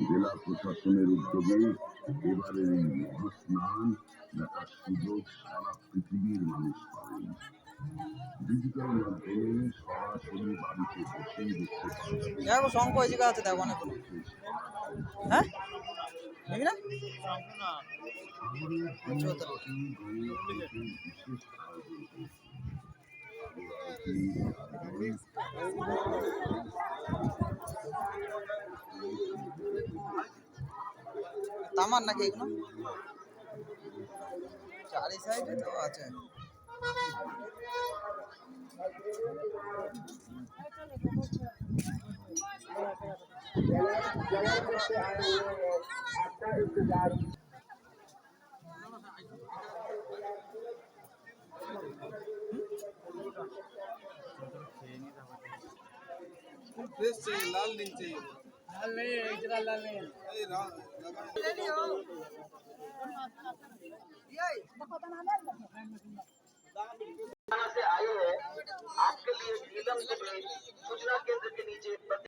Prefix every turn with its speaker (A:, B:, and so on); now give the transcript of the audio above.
A: জেলা প্রশাসনের উদ্যোগে এবারের এই মহাস্নান দেখার সুযোগ সারা পৃথিবীর মানুষ পাবেন। ডিজিটাল মাধ্যমে সরাসরি বাড়িতে বসেই দেখতে পাবেন।
B: দেখো শঙ্খ এই জায়গা আছে, দেখো অনেক। হ্যাঁ দেখি না তামার নাকি এগুলো চারি সাইডে তো আছে।
C: लाल नहीं चाहिए, लाल नहीं है, इतना लाल नहीं है। ले लियो।